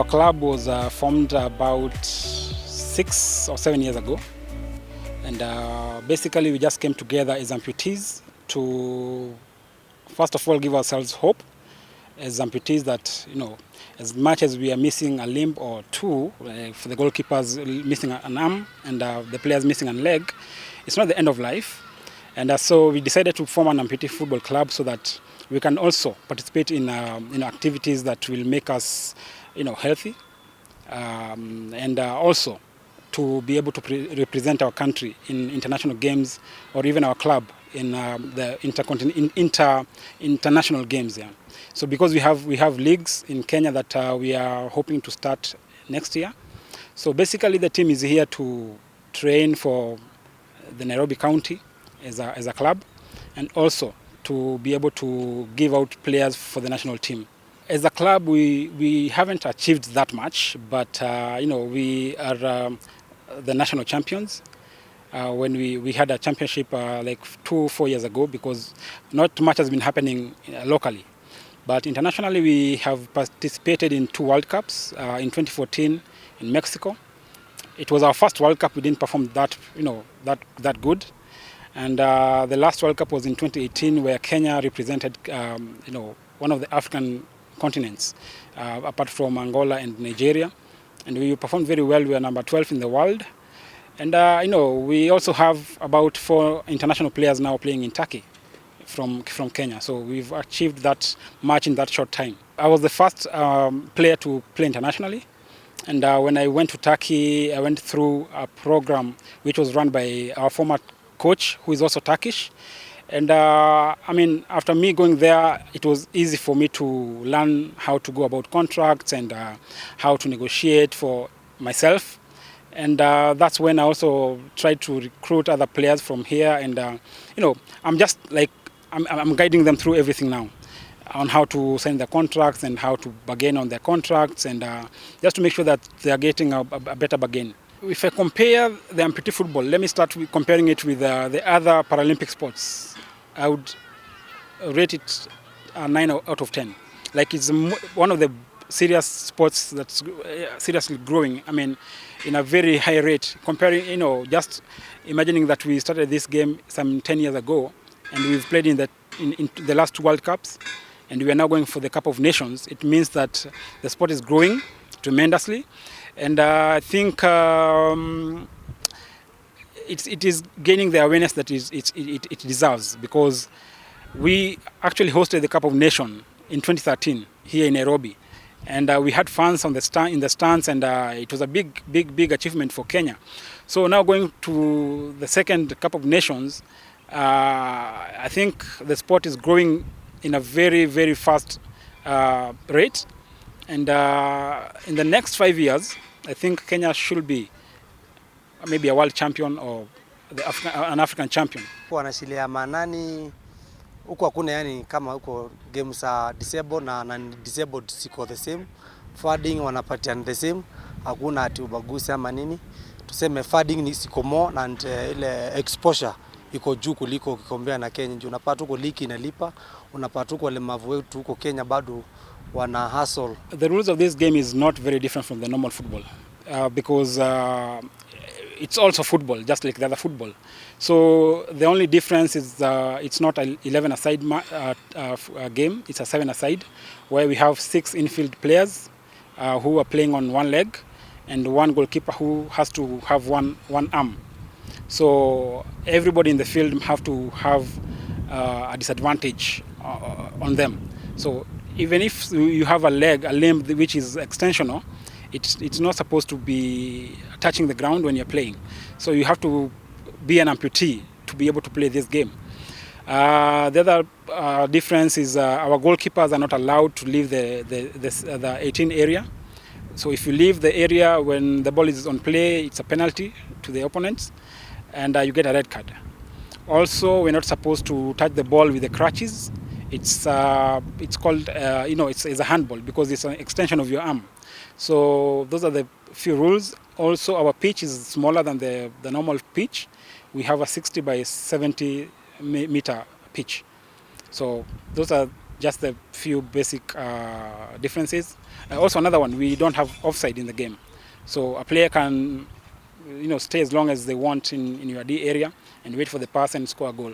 club was formed about 6 or 7 years ago, and basically we just came together as amputees to first of all give ourselves hope as amputees that, you know, as much as we are missing a limb or two, for the goalkeepers missing an arm and the players missing a leg, it's not the end of life. And so we decided to form an Amputee Football Club so that we can also participate in activities that will make us, you know, healthy, and also to be able to represent our country in international games or even our club in the international games. Yeah. So because we have leagues in Kenya that we are hoping to start next year. So basically the team is here to train for the Nairobi County as a club, and also to be able to give out players for the national team. As a club, we haven't achieved that much, but you know, we are the national champions. When we had a championship like 2-4 years ago, because not much has been happening locally. But internationally, we have participated in 2 World Cups, in 2014 in Mexico. It was our first World Cup. We didn't perform that, you know, that good. And the last World Cup was in 2018, where Kenya represented, you know, one of the African continents, apart from Angola and Nigeria. And we performed very well. We are number 12 in the world. And you know, we also have about 4 international players now playing in Turkey from Kenya. So we've achieved that much in that short time. I was the first player to play internationally. And when I went to Turkey, I went through a program which was run by our former coach, who is also Turkish. And I mean, after me going there, it was easy for me to learn how to go about contracts and how to negotiate for myself. And that's when I also tried to recruit other players from here. And you know, I'm just like, I'm guiding them through everything now, on how to sign their contracts and how to bargain on their contracts, and just to make sure that they are getting a better bargain. If I compare the amputee football, let me start with comparing it with the other Paralympic sports. I would rate it 9 out of 10. Like, it's one of the serious sports that's seriously growing. I mean, in a very high rate. Comparing, you know, just imagining that we started this game some 10 years ago, and we've played in the last 2 World Cups, and we are now going for the Cup of Nations. It means that the sport is growing tremendously. And I think it is gaining the awareness that it deserves, because we actually hosted the Cup of Nations in 2013 here in Nairobi, and we had fans in the stands, and it was a big achievement for Kenya. So now going to the second Cup of Nations, I think the sport is growing in a very fast rate, and in the next 5 years, I think Kenya should be maybe a world champion or an African champion. Wanashilia manani huko, hakuna yani kama huko games disabled na non-disabled siko the same, funding wanapatiana the same, hakuna ati ubaguzi ama nini. Tuseme funding ni siko more, and ile exposure iko juu kuliko ukikombea na Kenya. Ndio unapata huko ligi inalipa, unapata huko walemavu wetu huko Kenya bado wana hustle. The rules of this game is not very different from the normal football, because it's also football, just like the other football. So the only difference is it's not an 11-a-side game, it's a 7-a-side, where we have 6 infield players who are playing on one leg, and 1 goalkeeper who has to have one arm. So everybody in the field have to have a disadvantage on them. So even if you have a limb which is extensional, it's not supposed to be touching the ground when you're playing. So you have to be an amputee to be able to play this game. The other difference is our goalkeepers are not allowed to leave the 18 area. So if you leave the area when the ball is on play, it's a penalty to the opponents, and you get a red card. Also, we're not supposed to touch the ball with the crutches. It's called, you know, it's a handball, because it's an extension of your arm. So those are the few rules. Also, our pitch is smaller than the normal pitch. We have a 60 by 70 meter pitch. So those are just the few basic differences. Also another one, we don't have offside in the game. So a player can stay as long as they want in your D area and wait for the pass and score a goal.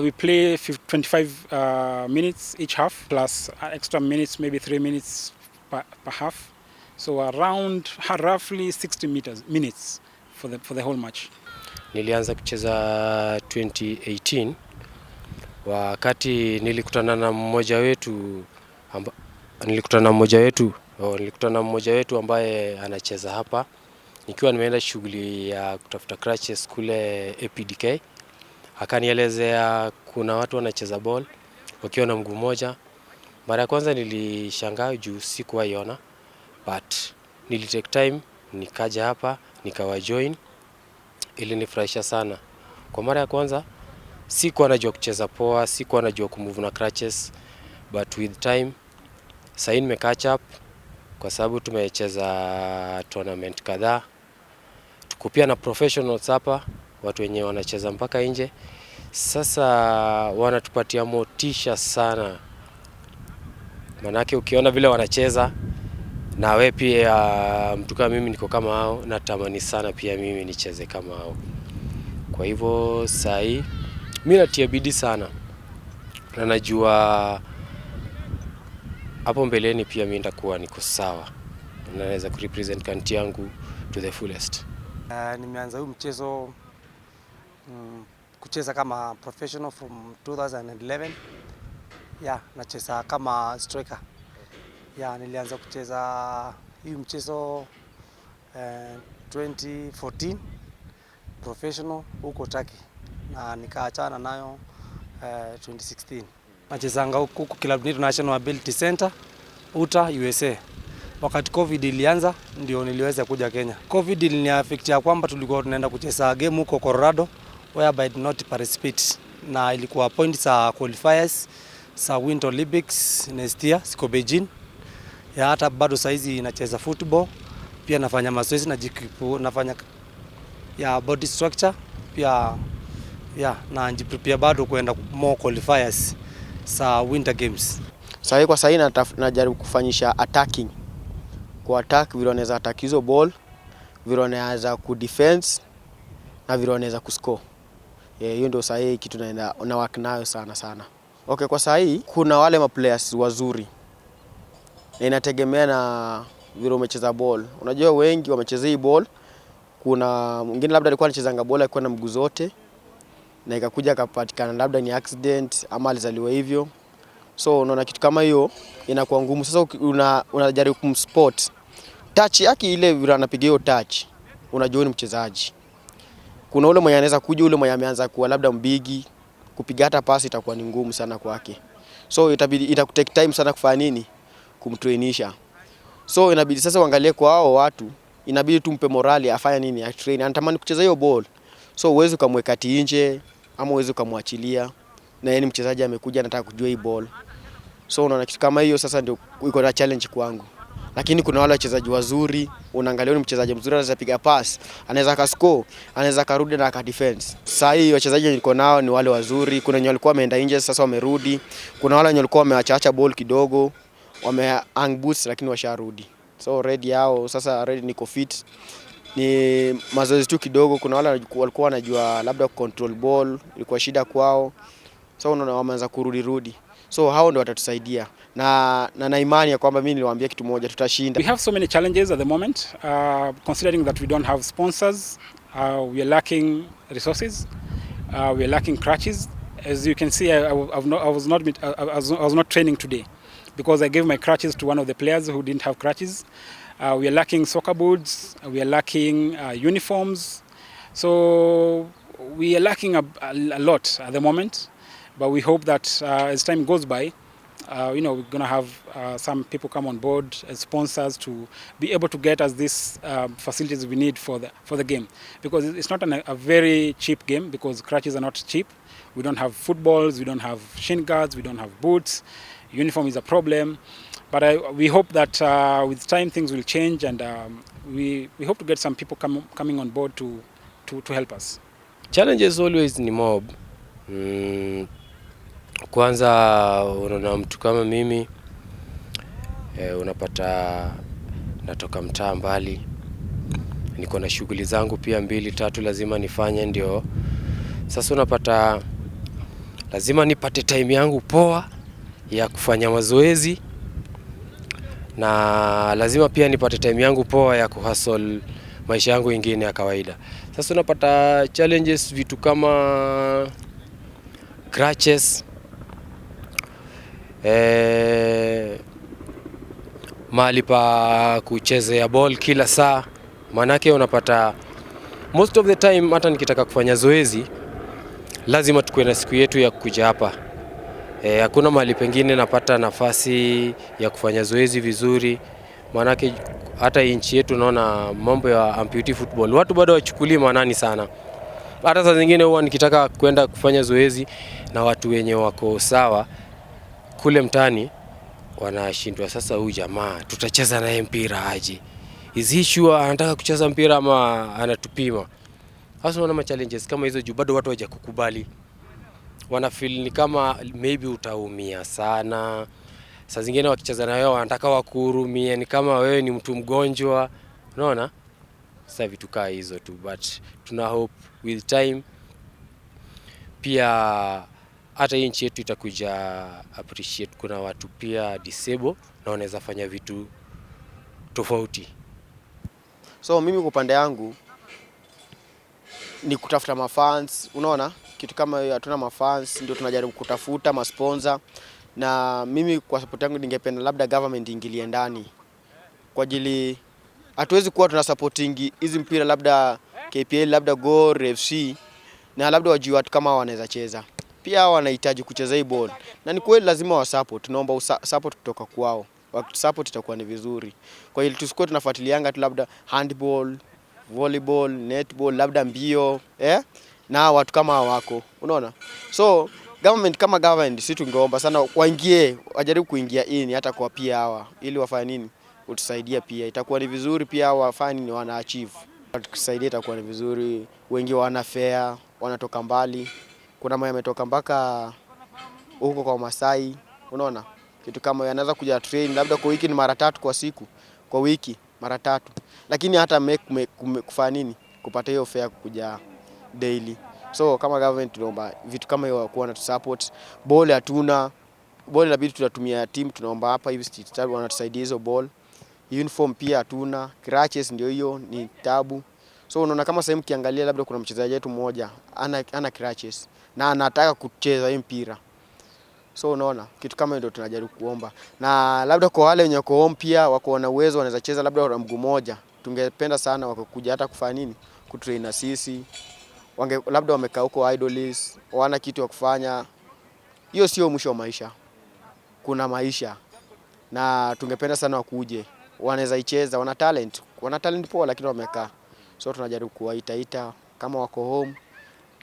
We play 25 minutes each half, plus extra minutes, maybe 3 minutes per half. So around roughly 60 minutes for the whole match. Nilianza kucheza 2018 wakati nilikutana na mmoja wetu ambaye anacheza hapa, nikiwa nimeenda shughuli ya kutafuta crutches kule APDK. Akanielezea kuna watu wanacheza ball wakiwa na mguu mmoja. Mara ya kwanza nilishangaa juu sikuwaiona, but nilitake time nikaja hapa nikawa join. Ilinifurahisha sana. Kwa mara ya kwanza sikuwa najua kucheza poa, sikuwa najua kumove na crutches, but with time sasa nime catch up kwa sababu tumecheza tournament kadhaa. Tuko pia na professionals hapa, watu wenye wanacheza mpaka nje. Sasa wanatupatia motisha sana. Manake ukiona vile wanacheza na wewe pia mtu kama mimi niko kama hao, natamani sana pia mimi nicheze kama hao. Kwa hivyo sasa hii mimi natia bidii sana. Na najua hapo mbeleni pia mimi nitakuwa niko sawa. Na naweza kurepresent country yangu to the fullest. Nimeanza huu mchezo kucheza kama professional from 2011. Nacheza kama striker. Nilianza kucheza hii mchezo 2014 professional huko Turkey na nikaachana nayo 2016. Nachezanga huko Club National Ability Center Utah, USA. Wakati COVID ilianza ndio niliweza kuja Kenya. COVID iliniaffectia kwamba tulikuwa tunaenda kucheza game huko Colorado whereby I did not participate, na ilikuwa points za qualifiers za Winter Olympics next year siko Beijing. Hata bado saizi nacheza football, pia nafanya mazoezi na nafanya body structure pia na njiprepare bado kwenda more qualifiers za Winter Games. Kwa sasa najaribu kufanyisha attacking. Kwa attack vile wanaweza attack hizo ball, vile wanaweza ku defense na vile wanaweza kuscore. Hiyo ndio sasa kitu na work nayo sana. Okay, kwa sasa kuna wale ma players wazuri. Na inategemea na vile umecheza ball. Unajua wengi wamecheza hii ball. Kuna mwingine labda alikuwa anachezanga ball akiwa na mguu zote na ikakuja akapatikana labda ni accident ama alizaliwa hivyo. So unaona kitu kama hiyo inakuwa ngumu. Sasa unajaribu kumspot touch yake ile vile anapiga hiyo touch, unajua ni mchezaji. Kuna ule mwenye anaweza kuja, ule mwenye ameanza kuwa labda mbigi, kupiga hata pasi itakuwa ni ngumu sana kwake. So itakutake time sana kufanya nini? Kumtrainisha. So inabidi sasa uangalie kwa hao watu, inabidi tumpe morali afanye nini, atrain. Anatamani kucheza hiyo ball. So uweze kumweka nje ama uweze kumwachilia. Na yeye ni mchezaji amekuja anataka kujua hii ball. So unaona kitu kama hiyo sasa ndio iko na challenge kwangu. Lakini kuna wale wachezaji wazuri, unaangalia ni mchezaji mzuri anaweza piga pass, anaweza ka score, anaweza karudi na ka defense. Sasa hii wachezaji niko nao ni wale wazuri. Kuna wenye walikuwa wameenda nje sasa wamerudi. Kuna wale wenye walikuwa wameacha ball kidogo, hang boots lakini washarudi. So ready yao sasa, ready niko fit. Ni mazoezi tu kidogo. Kuna wale walikuwa wanajua labda control ball, ilikuwa shida kwao. So unaona wameanza kurudi. So hao ndio watatusaidia. Na imani ya kwamba mimi niliwaambia kitu moja, tutashinda. We have so many challenges at the moment, considering that we don't have sponsors, we are lacking resources, we are lacking crutches. As you can see, I was not training today because I gave my crutches to one of the players who didn't have crutches. We are lacking soccer boots, we are lacking uniforms. So we are lacking a lot at the moment, but we hope that as time goes by, we're going to have some people come on board as sponsors to be able to get us these facilities we need for the game, because it's not a very cheap game, because crutches are not cheap. We don't have footballs, we don't have shin guards, we don't have boots. Uniform is a problem, but we hope that with time things will change, and we hope to get some people coming on board to help us. Challenges always ni mob. Kwanza unaona mtu kama mimi unapata natoka mtaa mbali, niko na shughuli zangu pia 2-3 lazima nifanye, ndio sasa unapata lazima nipate time yangu poa ya kufanya mazoezi, na lazima pia nipate time yangu poa ya kuhustle maisha yangu ingine ya kawaida. Sasa unapata challenges, vitu kama crutches, mahali pa kuchezea ball kila saa, manake unapata most of the time hata nikitaka kufanya zoezi lazima tukue na siku yetu ya kuja hapa. Hakuna mahali pengine napata nafasi ya kufanya zoezi vizuri, manake hata nchi yetu naona mambo ya amputee football watu bado wachukulie maanani sana. Hata saa zingine huwa nikitaka kwenda kufanya zoezi na watu wenye wako sawa kule mtani wanashindwa, sasa huyu jamaa tutacheza naye mpira aje? Is he sure anataka kucheza mpira ama anatupima? Hasa unaona challenges kama hizo juu bado watu hawajakukubali. Wana feel ni kama maybe utaumia sana. Saa zingine wakicheza na wewe wanataka wakuhurumie, ni kama wewe ni mtu mgonjwa. Unaona? Sasa vitu kaa hizo tu, but tuna hope with time pia hata nchi yetu itakuja appreciate kuna watu pia disable na wanaweza fanya vitu tofauti. So mimi kwa upande yangu ni kutafuta mafans, unaona? Kitu kama hiyo hatuna mafans, ndio tunajaribu kutafuta masponsor, na mimi kwa support yangu ningependa labda government ingilie ndani. Kwa ajili hatuwezi kuwa tuna supporting hizi mpira labda KPL, labda Gor FC, na labda wajui watu kama wanaweza cheza. Pia wanahitaji kucheza hii ball. Na ni kweli lazima wa support, tunaomba support kutoka kwao. Wakitusupport itakuwa ni vizuri. Kwa hiyo tusikuwe tunafuatilianga tu labda handball, volleyball, netball, labda mbio, na watu kama wako, unaona? So government kama government sisi tungeomba sana waingie, wajaribu kuingia in hata kwa pia hawa ili wafanye nini, utusaidia pia, itakuwa ni vizuri pia wafanye nini, wana achieve, tukusaidia itakuwa ni vizuri. Wengi wana fair, wanatoka mbali, kuna mmoja ametoka mpaka huko kwa Masai, unaona? Kitu kama anaweza kuja train labda kwa wiki ni mara 3 kwa siku, kwa wiki mara 3, lakini hata kufanya nini kupata hiyo fair kuja daily. So kama government tunaomba vitu kama hiyo kuwa na support. Ball hatuna, ball inabidi tunatumia team, tunaomba hapa hivi street wanatusaidia hizo ball. Uniform pia hatuna, crutches ndio hiyo ni tabu. So unaona kama sasa mkiangalia labda kuna mchezaji wetu mmoja ana crutches na anataka kucheza hii mpira. So unaona kitu kama hiyo ndio tunajaribu kuomba. Na labda kwa wale wenye wako home pia wako na uwezo wanaweza cheza labda na mguu mmoja, tungependa sana wakakuja hata kufanya nini, kutrain na sisi. Labda wamekaa huko idolies, wana kitu ya kufanya. Hiyo sio mwisho wa maisha. Kuna maisha. Na tungependa sana wakuje. Wanaweza icheza, wana talent poa lakini wamekaa. So tunajaribu kuwaita kama wako home,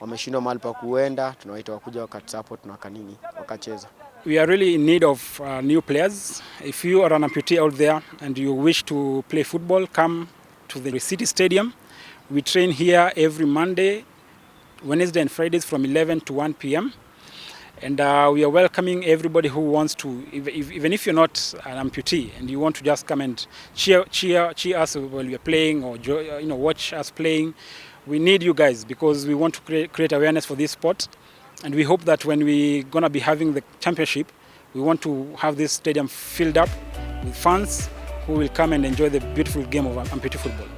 wameshindwa mahali pa kuenda, tunawaita wakuja wakatusupport na wakanini, wakacheza. We are really in need of new players. If you are an amputee out there and you wish to play football, come to the city stadium. We train here every Monday, Wednesday and Fridays from 11 to 1 p.m. And we are welcoming everybody who wants to, even if you're not an amputee and you want to just come and cheer us while we are playing, or watch us playing. We need you guys because we want to create awareness for this sport, and we hope that when we're gonna be having the championship, we want to have this stadium filled up with fans who will come and enjoy the beautiful game of amputee football.